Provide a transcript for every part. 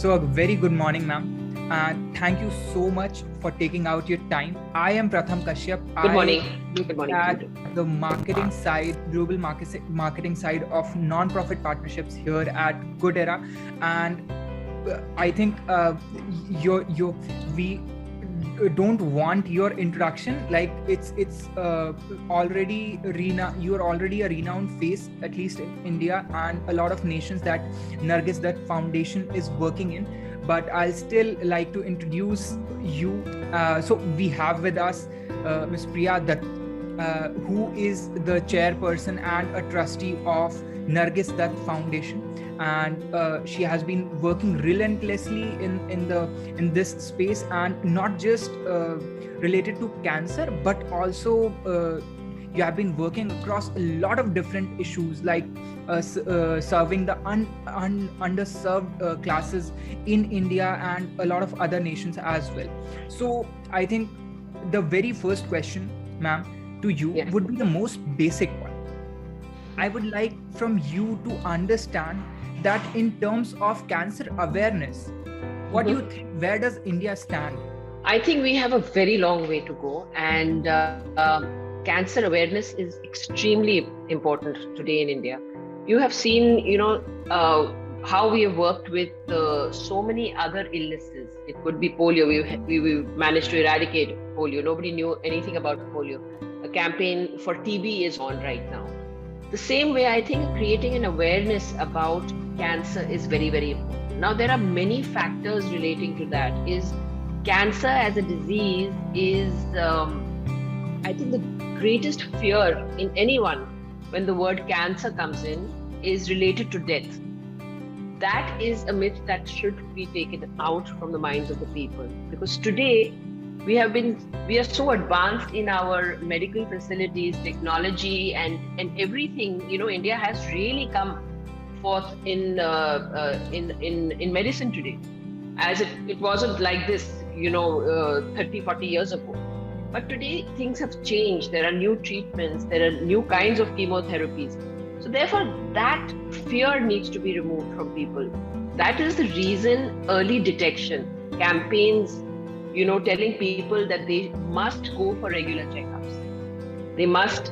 So a very good morning, ma'am. And thank you so much for taking out your time. I am Pratham Kashyap. Good morning. Good morning. At the marketing side, global marketing side of non-profit partnerships here at Goodera. And I think we don't want your introduction, like it's already you're already a renowned face, at least in India and a lot of nations, that Nargis Dutt Foundation is working in. But I'll still like to introduce you. So we have with us Ms. Priya Dutt, who is the chairperson and a trustee of Nargis Dutt Foundation, and she has been working relentlessly in this space, and not just related to cancer, but also you have been working across a lot of different issues, like serving the underserved classes in India and a lot of other nations as well. So I think the very first question, ma'am, to you would be the most basic one. I would like from you to understand that in terms of cancer awareness, what do you think, where does India stand? I think we have a very long way to go, and cancer awareness is extremely important today in India. You have seen, how we have worked with so many other illnesses. It could be polio. We managed to eradicate polio. Nobody knew anything about polio. A campaign for TB is on right now. The same way, I think creating an awareness about cancer is very, very important. Now, there are many factors relating to that. Cancer as a disease is, I think, the greatest fear in anyone when the word cancer comes in is related to death. That is a myth that should be taken out from the minds of the people, because today we are so advanced in our medical facilities, technology, and everything. India has really come forth in medicine today, as it wasn't like this 30-40 years ago. But today things have changed. There are new treatments, there are new kinds of chemotherapies. So therefore that fear needs to be removed from people. That is the reason early detection campaigns, telling people that they must go for regular checkups. They must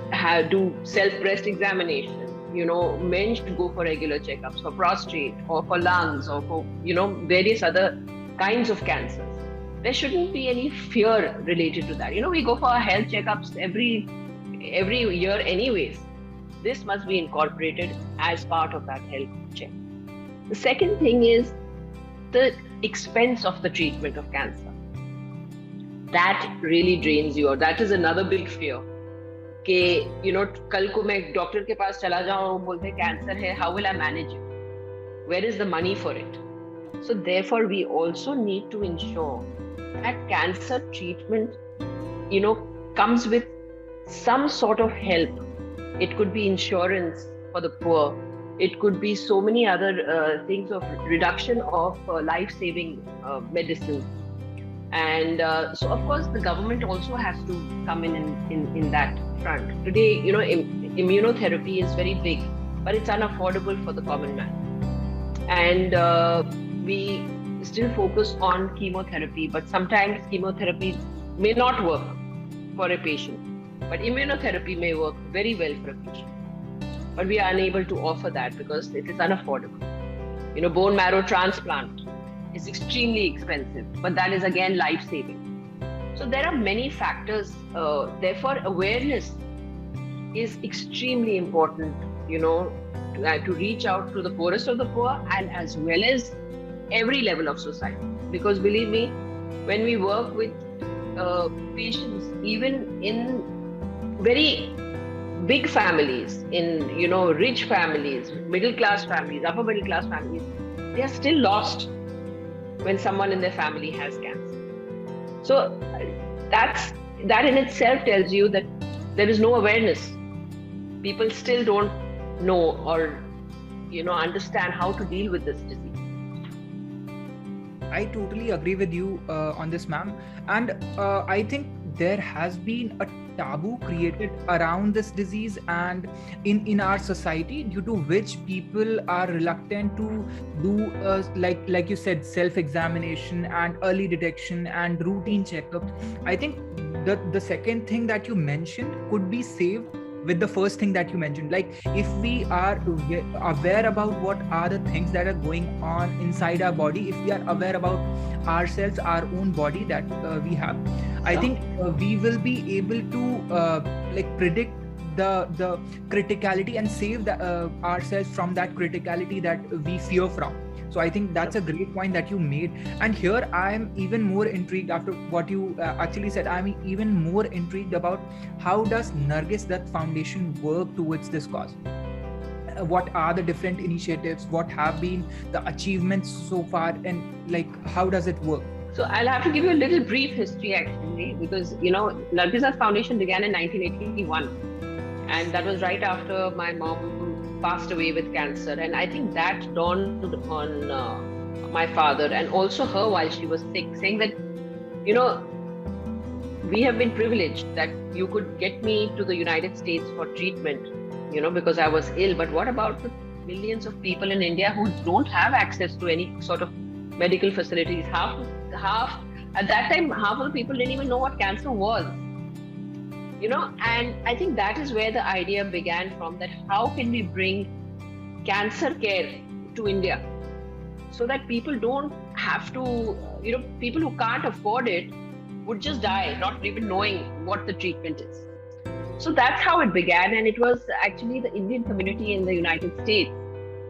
do self-breast examination. Men should go for regular checkups for prostate or for lungs or for, various other kinds of cancers. There shouldn't be any fear related to that. We go for our health checkups every year anyways. This must be incorporated as part of that health check. The second thing is the expense of the treatment of cancer. That really drains you, or that is another big fear. कि कल को मैं doctor के पास चला जाऊं और बोलते cancer है, how will I manage it? Where is the money for it? So therefore we also need to ensure that cancer treatment comes with some sort of help. It could be insurance for the poor. It could be so many other things of reduction of life-saving medicines. And so, of course, the government also has to come in that front. Today, immunotherapy is very big, but it's unaffordable for the common man. And we still focus on chemotherapy, but sometimes chemotherapy may not work for a patient, but immunotherapy may work very well for a patient. But we are unable to offer that because it is unaffordable. Bone marrow transplant is extremely expensive, but that is again life-saving. So there are many factors. Therefore, awareness is extremely important, to reach out to the poorest of the poor, and as well as every level of society. Because believe me, when we work with patients, even in very big families, in rich families, middle-class families, upper middle-class families, they are still lost when someone in their family has cancer. So that in itself tells you that there is no awareness. People still don't know or understand how to deal with this disease. I totally agree with you on this, ma'am. And I think there has been a taboo created around this disease and in our society, due to which people are reluctant to do like you said, self-examination and early detection and routine checkups. I think the second thing that you mentioned could be saved with the first thing that you mentioned. Like, if we are aware about what are the things that are going on inside our body, if we are aware about ourselves, our own body that we have, I think we will be able to like predict the criticality and save ourselves from that criticality that we fear from. So I think that's a great point that you made. And here I'm even more intrigued after what you actually said. I'm even more intrigued about how does Nargis Dutt Foundation work towards this cause? What are the different initiatives? What have been the achievements so far? And like, how does it work? So I'll have to give you a little brief history actually, because, Nargis Dutt Foundation began in 1981. And that was right after my mom passed away with cancer, and I think that dawned on my father and also her while she was sick, saying that we have been privileged that you could get me to the United States for treatment, because I was ill, but what about the millions of people in India who don't have access to any sort of medical facilities? Half at that time, half of the people didn't even know what cancer was. And I think that is where the idea began from, that how can we bring cancer care to India so that people don't have to, people who can't afford it would just die, not even knowing what the treatment is. So that's how it began. And it was actually the Indian community in the United States,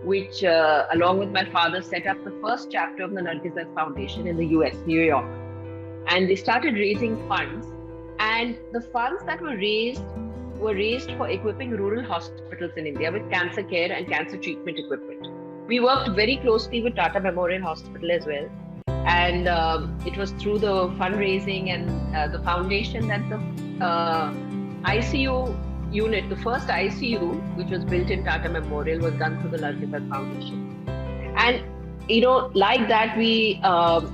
which along with my father set up the first chapter of the Nargis Dutt Foundation in the US, New York. And they started raising funds. And the funds that were raised for equipping rural hospitals in India with cancer care and cancer treatment equipment. We worked very closely with Tata Memorial Hospital as well. And it was through the fundraising and the foundation that the ICU unit, the first ICU, which was built in Tata Memorial, was done through the Nargis Dutt Foundation. And like that, we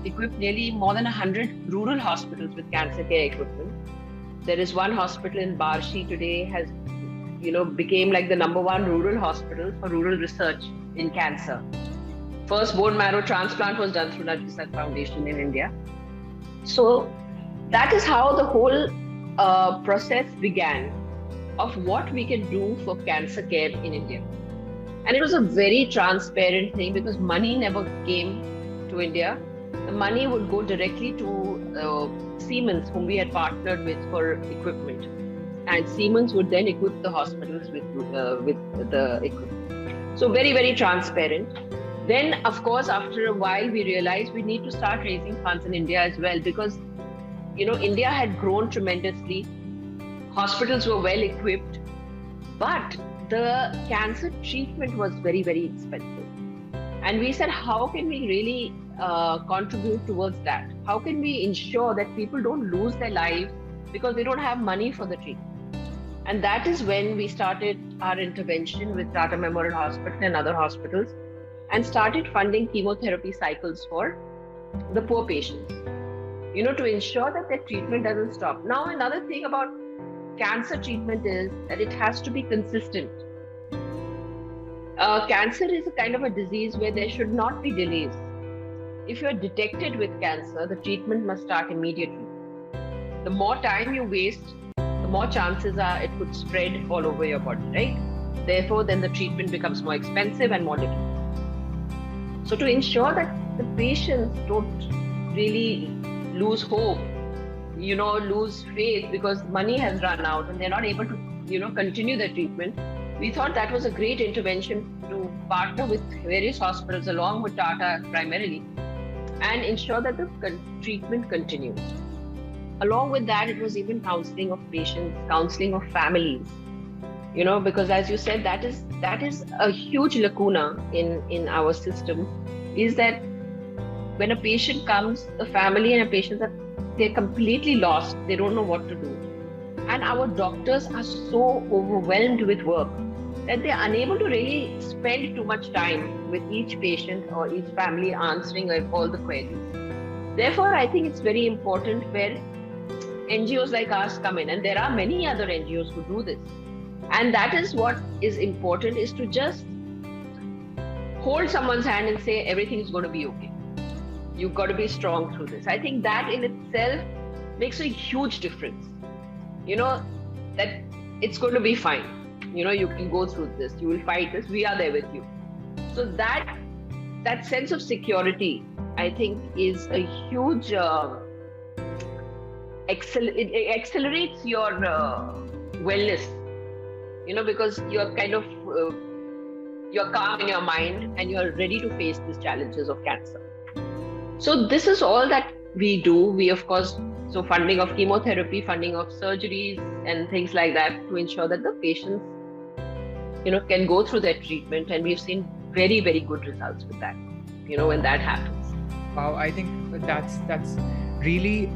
equipped nearly more than 100 rural hospitals with cancer care equipment. There is one hospital in Barshi today has, became like the #1 rural hospital for rural research in cancer. First bone marrow transplant was done through Nargis Dutt Foundation in India. So that is how the whole process began of what we can do for cancer care in India. And it was a very transparent thing because money never came to India. The money would go directly to Siemens, whom we had partnered with for equipment. And Siemens would then equip the hospitals with the equipment. So very, very transparent. Then, of course, after a while, we realized we need to start raising funds in India as well because, India had grown tremendously. Hospitals were well equipped, but the cancer treatment was very, very expensive. And we said, how can we really contribute towards that? How can we ensure that people don't lose their lives because they don't have money for the treatment? And that is when we started our intervention with Tata Memorial Hospital and other hospitals and started funding chemotherapy cycles for the poor patients, to ensure that their treatment doesn't stop. Now, another thing about cancer treatment is that it has to be consistent. Cancer is a kind of a disease where there should not be delays. If you're detected with cancer, the treatment must start immediately. The more time you waste, the more chances are it could spread all over your body, right? Therefore, then the treatment becomes more expensive and more difficult. So to ensure that the patients don't really lose hope, lose faith because money has run out and they're not able to, continue the treatment, we thought that was a great intervention to partner with various hospitals along with Tata primarily and ensure that the treatment continues. Along with that, it was even counseling of patients, counseling of families, because as you said, that is a huge lacuna in our system, is that when a patient comes, the family and a patient, they're completely lost. They don't know what to do. And our doctors are so overwhelmed with work that they're unable to really spend too much time with each patient or each family answering all the queries. Therefore, I think it's very important where NGOs like us come in, and there are many other NGOs who do this. And that is what is important, is to just hold someone's hand and say, everything is going to be okay. You've got to be strong through this. I think that in itself makes a huge difference. That it's going to be fine. You can go through this. You will fight this. We are there with you. So that sense of security, I think, is a huge, it accelerates your wellness, because you're kind of, you're calm in your mind and you're ready to face these challenges of cancer. So this is all that we do. We, of course, so funding of chemotherapy, funding of surgeries and things like that, to ensure that the patients, can go through their treatment. And we've seen very, very good results with that, when that happens. Wow, I think that's really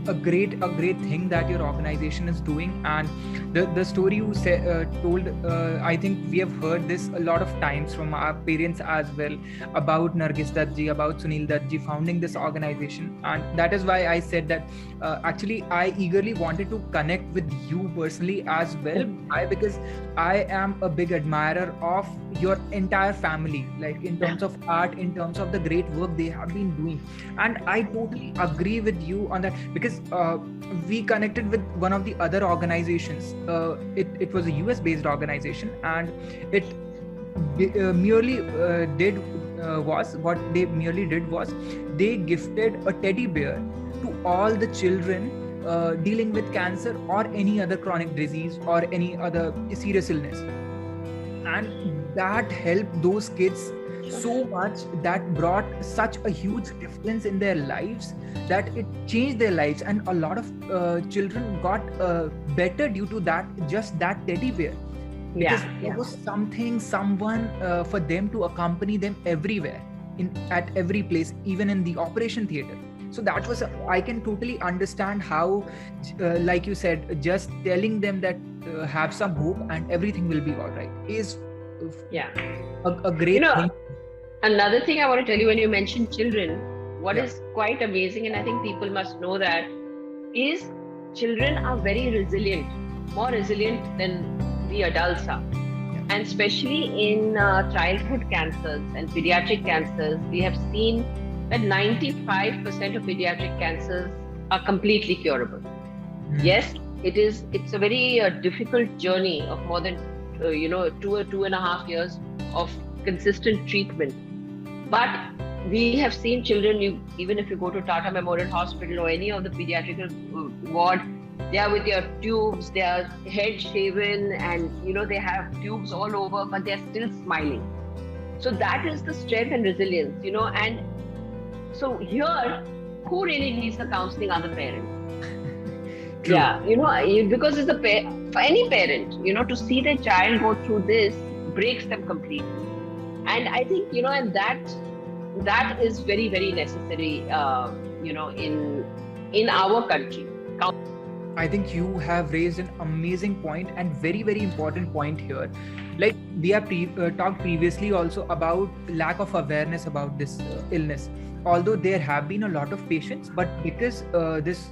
a great thing that your organization is doing. And the story you told, I think we have heard this a lot of times from our parents as well, about Nargis Dutt ji, about Sunil Dutt ji founding this organization. And that is why I said that actually I eagerly wanted to connect with you personally as well. Why? Because I am a big admirer of your entire family, like in terms of art, in terms of the great work they have been doing. And I totally agree with you on that, because we connected with one of the other organizations. It was a US based organization, and it merely did was they gifted a teddy bear to all the children dealing with cancer or any other chronic disease or any other serious illness. And that helped those kids so much, that brought such a huge difference in their lives, that it changed their lives. And a lot of children got better due to that, just that teddy bear. Because there was someone for them to accompany them everywhere, at every place, even in the operation theater. So that was, I can totally understand how, like you said, just telling them that have some hope and everything will be all right is a great thing. Another thing I want to tell you, when you mentioned children, what is quite amazing, and I think people must know that, is children are very resilient, more resilient than we adults are. And especially in childhood cancers and pediatric cancers, we have seen that 95% of pediatric cancers are completely curable. Yes, it's a very difficult journey of more than 2.5 years of consistent treatment. But we have seen children, even if you go to Tata Memorial Hospital or any of the pediatric ward, they are with their tubes, they are head shaven, and they have tubes all over, but they're still smiling. So that is the strength and resilience, and so here, who really needs the counseling are the parents. Because it's for any parent, to see their child go through this breaks them completely. And I think, and that is very, very necessary, in our country. I think you have raised an amazing point and very, very important point here. Like we have talked previously also about lack of awareness about this illness. Although there have been a lot of patients, but because this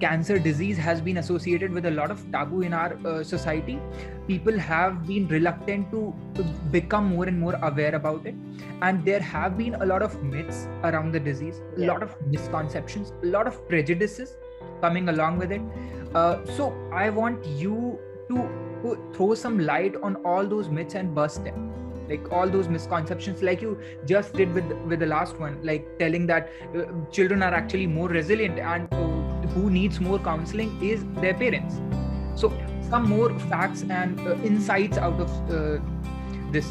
cancer disease has been associated with a lot of taboo in our society, people have been reluctant to become more and more aware about it. And there have been a lot of myths around the disease, a lot of misconceptions, a lot of prejudices coming along with it. So I want you to throw some light on all those myths and bust them. Like all those misconceptions, like you just did with the last one, like telling that children are actually more resilient, and who needs more counseling is their parents. So some more facts and insights out of this.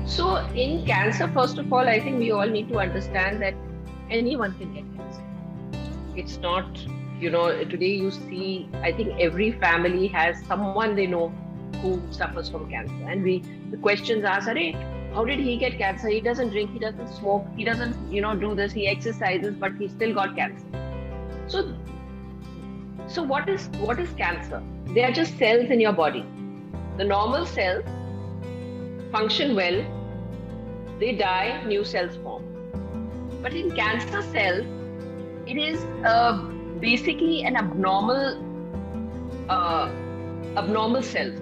So in cancer, first of all, I think we all need to understand that anyone can get cancer. It's not, today you see, I think every family has someone they know who suffers from cancer, and the questions are, how did he get cancer? He doesn't drink, he doesn't smoke, he doesn't do this, he exercises, but he still got cancer. So what is cancer? They are just cells in your body. The normal cells function well, they die, new cells form. But in cancer cells, it is basically an abnormal cells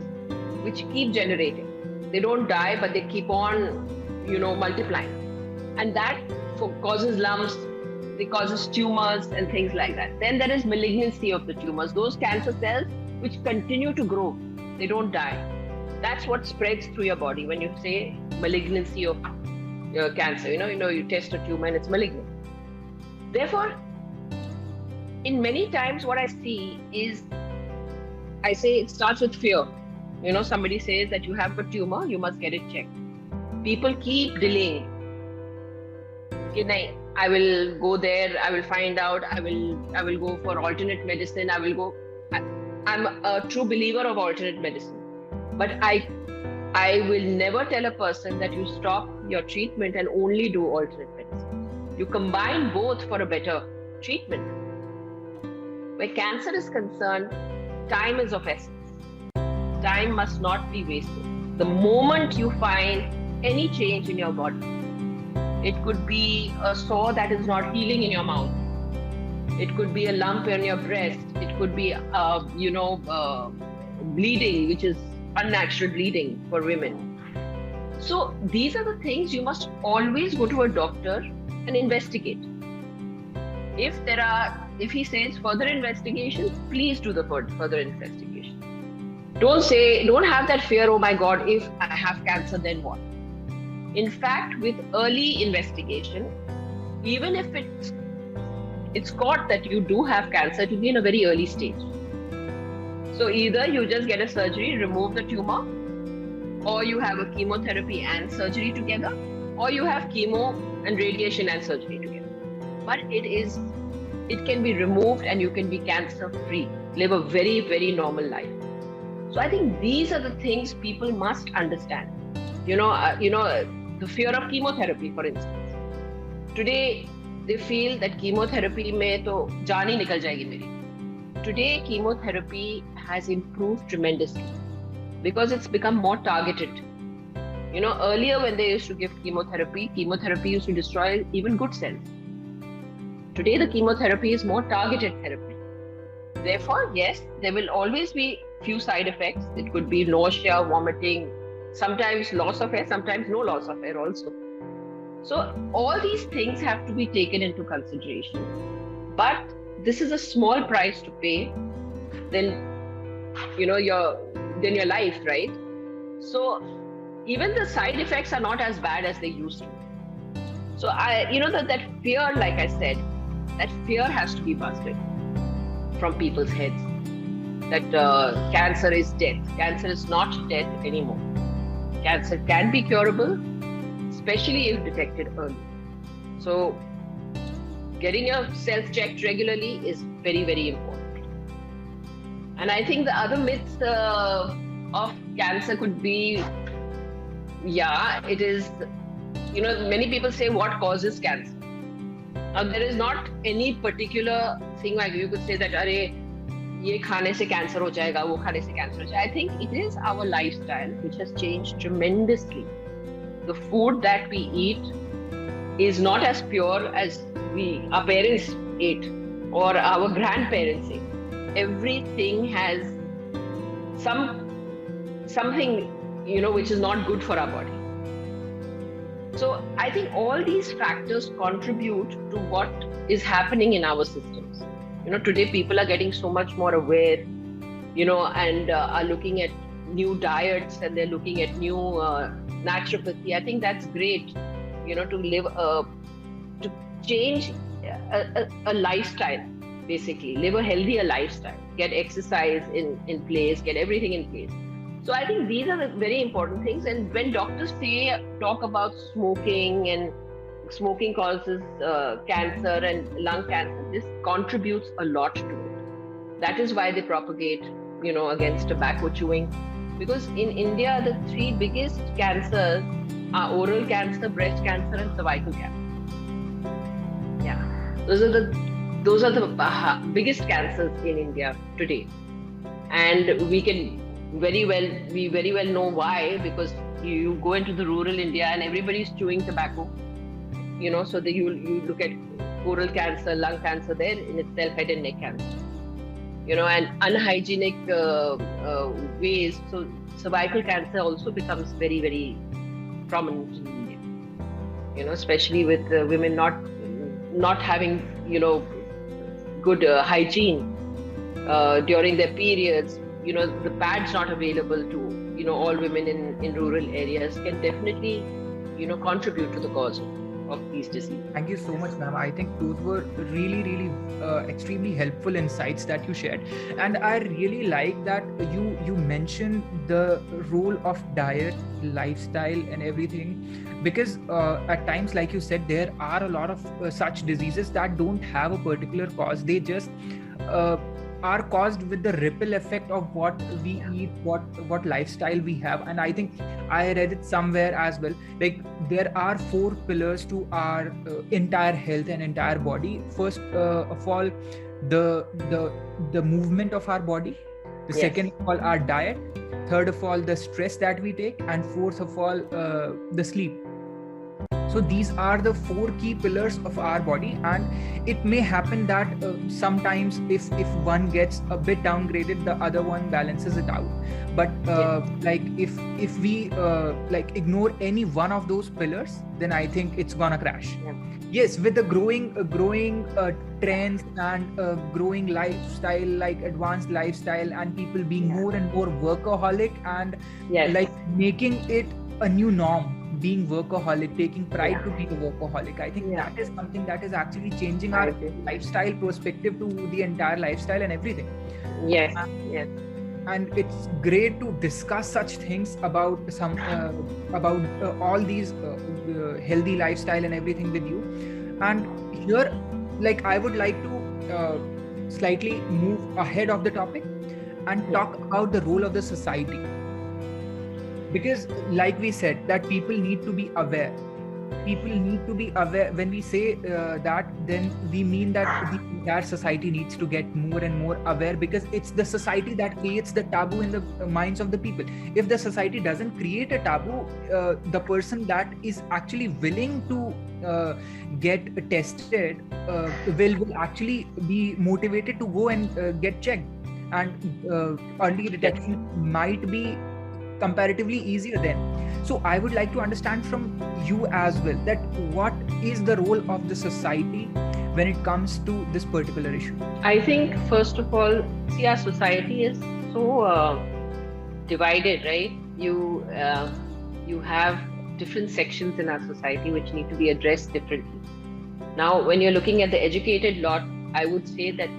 which keep generating. They don't die, but they keep on, multiplying, and that causes lumps. It causes tumors and things like that. Then there is malignancy of the tumors. Those cancer cells which continue to grow, they don't die. That's what spreads through your body when you say malignancy of cancer. You test a tumor and it's malignant. Therefore, in many times what I see is, I say it starts with fear. Somebody says that you have a tumor, you must get it checked. People keep delaying. I will go there, I will find out, I will go for alternate medicine, I'm a true believer of alternate medicine. But I will never tell a person that you stop your treatment and only do alternate medicine. You combine both for a better treatment. Where cancer is concerned, time is of essence. Time must not be wasted. The moment you find any change in your body, it could be a sore that is not healing in your mouth. It could be a lump in your breast. It could be, bleeding, which is unnatural bleeding for women. So these are the things you must always go to a doctor and investigate. If he says further investigation, please do the further investigation. Don't have that fear, oh my God, if I have cancer, then what? In fact, with early investigation, even if it's caught that you do have cancer, it will be in a very early stage. So either you just get a surgery, remove the tumor, or you have a chemotherapy and surgery together, or you have chemo and radiation and surgery together. But it can be removed and you can be cancer-free, live a very, very normal life. So I think these are the things people must understand. The fear of chemotherapy, for instance. Today, they feel that chemotherapy mein to jaan hi nikal jayegi meri. Today, chemotherapy has improved tremendously because it's become more targeted. Earlier when they used to give chemotherapy used to destroy even good cells. Today, the chemotherapy is more targeted therapy. Therefore, yes, there will always be few side effects. It could be nausea, vomiting, sometimes loss of hair, sometimes no loss of hair also. So all these things have to be taken into consideration. But this is a small price to pay than your life, right? So even the side effects are not as bad as they used to. So that fear, like I said, that fear has to be busted from people's heads. That cancer is death. Cancer is not death anymore. Cancer can be curable, especially if detected early. So getting yourself checked regularly is very, very important. And I think the other myths of cancer could be, it is, many people say what causes cancer. Now there is not any particular thing like you could say that, ये खाने से cancer हो जाएगा, वो खाने से cancer हो जाएगा. I think it is our lifestyle which has changed tremendously. The food that we eat is not as pure as our parents ate or our grandparents ate. Everything has something which is not good for our body. So I think all these factors contribute to what is happening in our systems. Today people are getting so much more aware, and are looking at new diets and they're looking at new naturopathy. I think that's great, to live, to change a lifestyle, basically, live a healthier lifestyle, get exercise in place, get everything in place. So I think these are the very important things. And when doctors talk about smoking and smoking causes cancer and lung cancer, this contributes a lot to it. That is why they propagate, against tobacco chewing. Because in India, the three biggest cancers are oral cancer, breast cancer, and cervical cancer. Yeah, those are the biggest cancers in India today. And we very well know why, because you go into the rural India and everybody's chewing tobacco. So you look at oral cancer, lung cancer there in itself, head and neck cancer. And unhygienic ways. So cervical cancer also becomes very, very prominent in India. Especially with women not having, good hygiene during their periods. The pads not available to, all women in rural areas can definitely, contribute to the cause of these diseases. Thank you so much, ma'am. I think those were really, really extremely helpful insights that you shared. And I really like that you mentioned the role of diet, lifestyle and everything, because at times, like you said, there are a lot of such diseases that don't have a particular cause. They just are caused with the ripple effect of what we eat, what lifestyle we have. And I think I read it somewhere as well, like there are 4 pillars to our entire health and entire body. First of all, the movement of our body. The second of all, our diet. Third of all, the stress that we take. And fourth of all, the sleep. So these are the 4 key pillars of our body, and it may happen that sometimes if one gets a bit downgraded, the other one balances it out. But like if we like ignore any one of those pillars, then I think it's gonna crash. Yes, with the growing trends and growing lifestyle, like advanced lifestyle, and people being more and more workaholic and like making it a new norm. Being workaholic, taking pride to be a workaholic. I think that is something that is actually changing our lifestyle perspective to the entire lifestyle and everything. Yes. And it's great to discuss such things about some about all these healthy lifestyle and everything with you. And here, like I would like to slightly move ahead of the topic and talk about the role of the society. Because like we said, that people need to be aware. People need to be aware. When we say that, then we mean that the entire society needs to get more and more aware, because it's the society that creates the taboo in the minds of the people. If the society doesn't create a taboo, the person that is actually willing to get tested will actually be motivated to go and get checked. And early detection might be comparatively easier then. So I would like to understand from you as well, that what is the role of the society when it comes to this particular issue? I think first of all, see, our society is so divided, right? You have different sections in our society which need to be addressed differently. Now, when you're looking at the educated lot, I would say that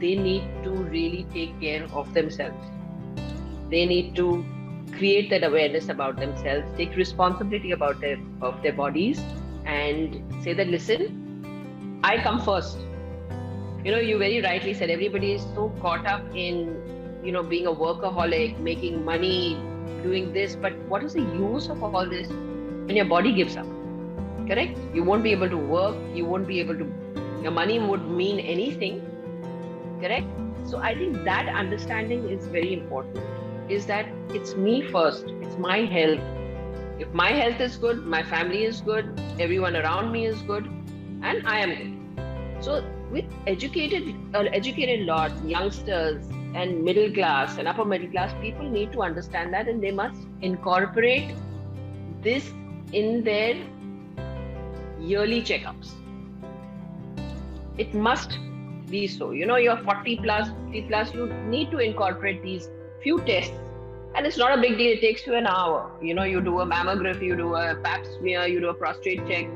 they need to really take care of themselves. They need to create that awareness about themselves, take responsibility of their bodies, and say that, listen, I come first. You very rightly said, everybody is so caught up in, being a workaholic, making money, doing this, but what is the use of all this when your body gives up? Correct? You won't be able to work, your money would mean anything. Correct? So I think that understanding is very important. Is that it's me first, it's my health. If my health is good, my family is good, everyone around me is good, and I am good. So with educated lot, youngsters and middle class and upper middle class, people need to understand that, and they must incorporate this in their yearly checkups. It must be so. You're 40 plus, 50 plus, you need to incorporate these few tests, and it's not a big deal. It takes you an hour. You do a mammography, you do a pap smear, you do a prostate check.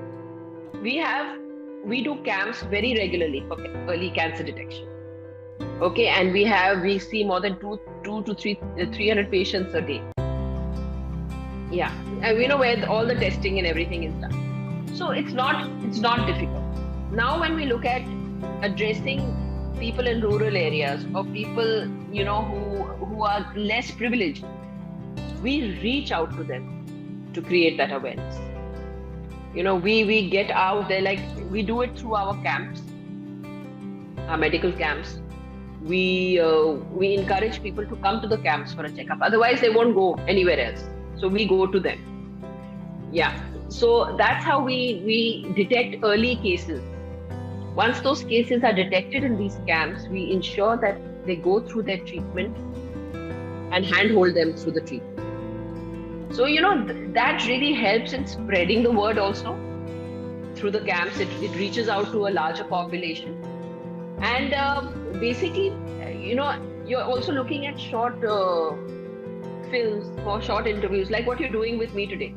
We do camps very regularly for early cancer detection. Okay, and we see more than 200 to 300 patients a day. Yeah, and where all the testing and everything is done. So it's not difficult. Now, when we look at addressing people in rural areas, or people who are less privileged, we reach out to them to create that awareness. We get out there, like we do it through our camps, our medical camps. We encourage people to come to the camps for a checkup. Otherwise, they won't go anywhere else. So we go to them. Yeah. So that's how we detect early cases. Once those cases are detected in these camps, we ensure that they go through their treatment and handhold them through the treatment. So, that really helps in spreading the word also through the camps. It reaches out to a larger population. And basically, you're also looking at short films or short interviews, like what you're doing with me today.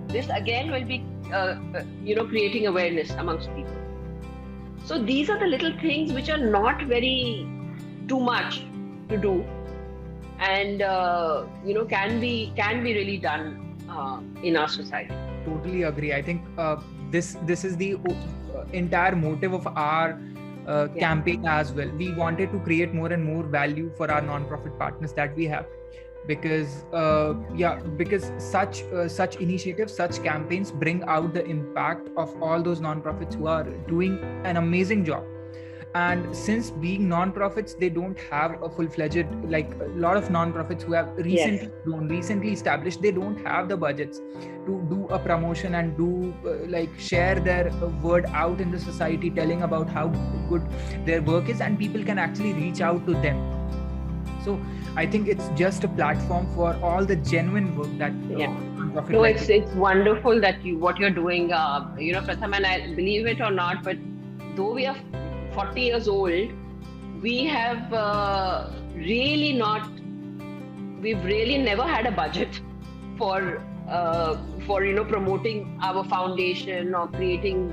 This again will be, creating awareness amongst people. So these are the little things which are not very too much to do, and can be really done in our society. Totally agree. I think this is the entire motive of our campaign as well. We wanted to create more and more value for our non-profit partners that we have, because such initiatives, such campaigns bring out the impact of all those non-profits who are doing an amazing job. And since being non-profits, they don't have a full-fledged, like a lot of non-profits who have recently established, they don't have the budgets to do a promotion and do share their word out in the society, telling about how good their work is, and people can actually reach out to them. So I think it's just a platform for all the genuine work that non-profit. No, it's wonderful that what you're doing, Pratham, and I believe it or not, but though we are 40 years old, we have we've really never had a budget for promoting our foundation or creating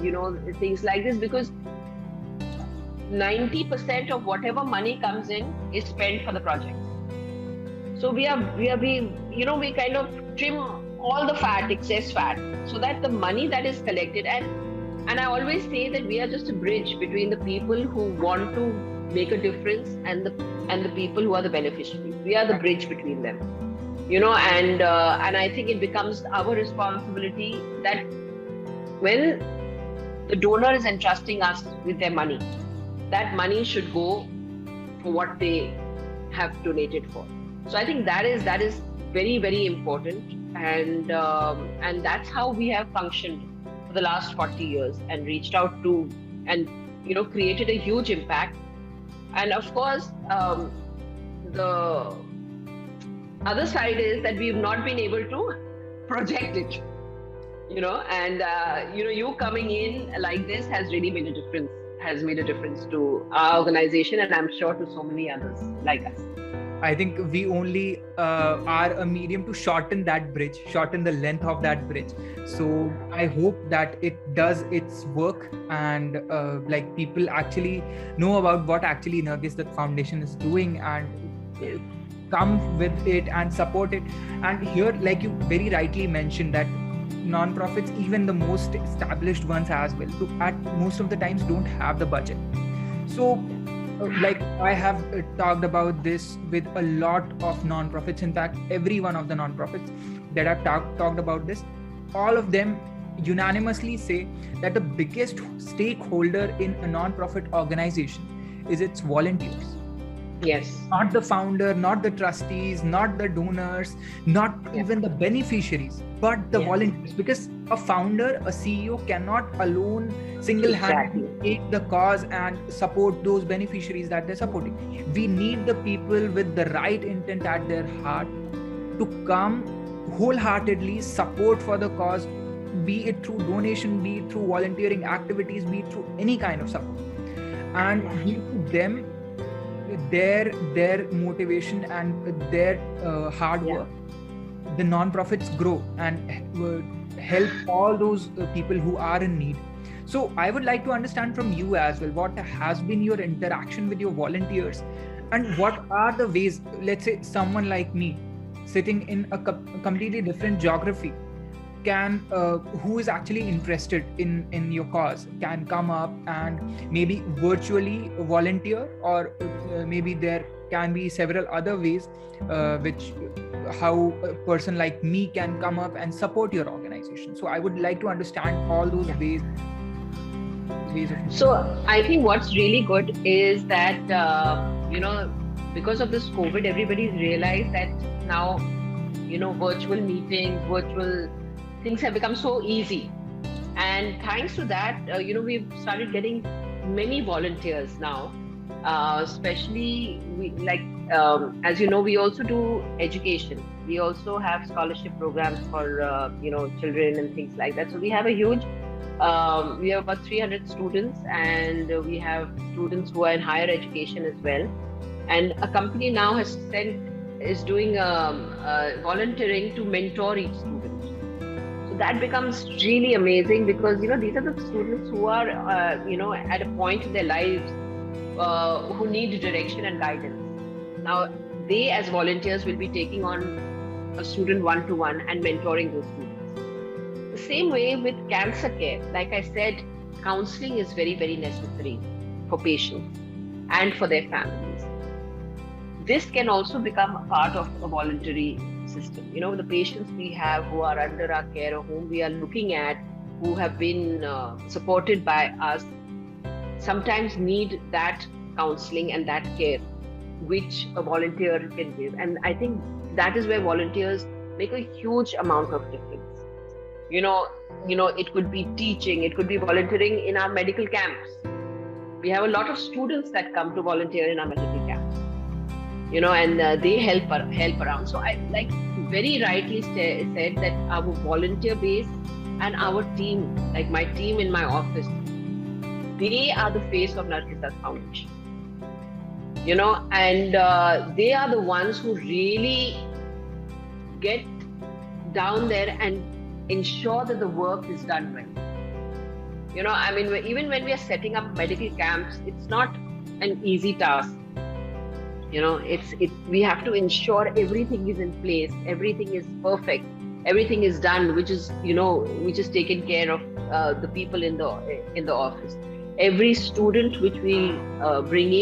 things like this, because 90% of whatever money comes in is spent for the project. So we kind of trim all the fat, excess fat, so that the money that is collected, and I always say that we are just a bridge between the people who want to make a difference and the people who are the beneficiaries. We are the bridge between them, and I think it becomes our responsibility that when the donor is entrusting us with their money, that money should go for what they have donated for. So I think that is very, very important, and that's how we have functioned for the last 40 years and reached out to and created a huge impact. And of course, the other side is that we've not been able to project it, and you coming in like this has really made a difference. Has made a difference to our organization, and I'm sure to so many others like us. I think we only are a medium to shorten that bridge, shorten the length of that bridge. So I hope that it does its work, and people actually know about what actually Nargis Dutt Foundation is doing, and come with it and support it. And here, like you very rightly mentioned, that non-profits, even the most established ones as well, at most of the times don't have the budget. So I have talked about this with a lot of non-profits. In fact, every one of the non-profits that I've talked about this, all of them unanimously say that the biggest stakeholder in a non-profit organization is its volunteers. Yes. Not the founder, not the trustees, not the donors, not even the beneficiaries, but the volunteers. Because a founder, a CEO cannot alone single-handedly take the cause and support those beneficiaries that they're supporting. We need the people with the right intent at their heart to come wholeheartedly support for the cause, be it through donation, be it through volunteering activities, be it through any kind of support. And give to them their motivation and their hard work. The non-profits grow and help all those people who are in need. So I would like to understand from you as well, what has been your interaction with your volunteers, and what are the ways, let's say someone like me sitting in a completely different geography can who is actually interested in your cause can come up and maybe virtually volunteer, or maybe there can be several other ways how a person like me can come up and support your organization. So I would like to understand all those ways of. So I think what's really good is that because of this COVID, everybody's realized that now virtual meetings, virtual things have become so easy, and thanks to that we've started getting many volunteers now, especially as you know, we also do education. We also have scholarship programs for children and things like that. So we have a huge we have about 300 students, and we have students who are in higher education as well. And a company now is doing volunteering to mentor each student. So that becomes really amazing, because these are the students who are at a point in their lives who need direction and guidance. Now they, as volunteers, will be taking on a student one-to-one and mentoring those students. The same way with cancer care, like I said, counseling is very, very necessary for patients and for their families. This can also become a part of a voluntary system. The patients we have who are under our care, or whom we are looking at, who have been supported by us, sometimes need that counseling and that care which a volunteer can give. And I think that is where volunteers make a huge amount of difference. It could be teaching, it could be volunteering in our medical camps. We have a lot of students that come to volunteer in our medical camps, and they help around. So I very rightly said that our volunteer base and our team, like my team in my office, they are the face of Nargis Dutt Foundation. And they are the ones who really get down there and ensure that the work is done well. Even when we are setting up medical camps, it's not an easy task. We have to ensure everything is in place, everything is perfect, everything is done, which is taken care of the people in the office. Every student which we bring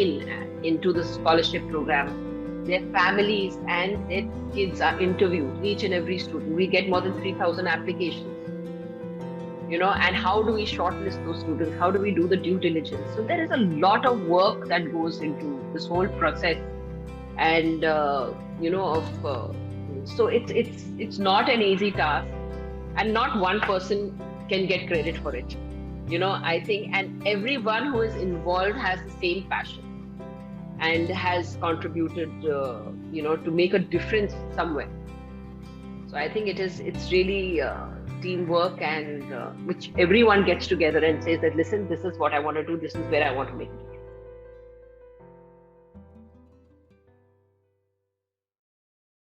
into the scholarship program, their families and their kids are interviewed, each and every student. We get more than 3,000 applications, and how do we shortlist those students? How do we do the due diligence? So there is a lot of work that goes into this whole process. And so it's not an easy task, and not one person can get credit for it. I think, and everyone who is involved has the same passion and has contributed to make a difference somewhere. So I think it's really teamwork, and which everyone gets together and says that, listen, this is what I want to do, this is where I want to make it.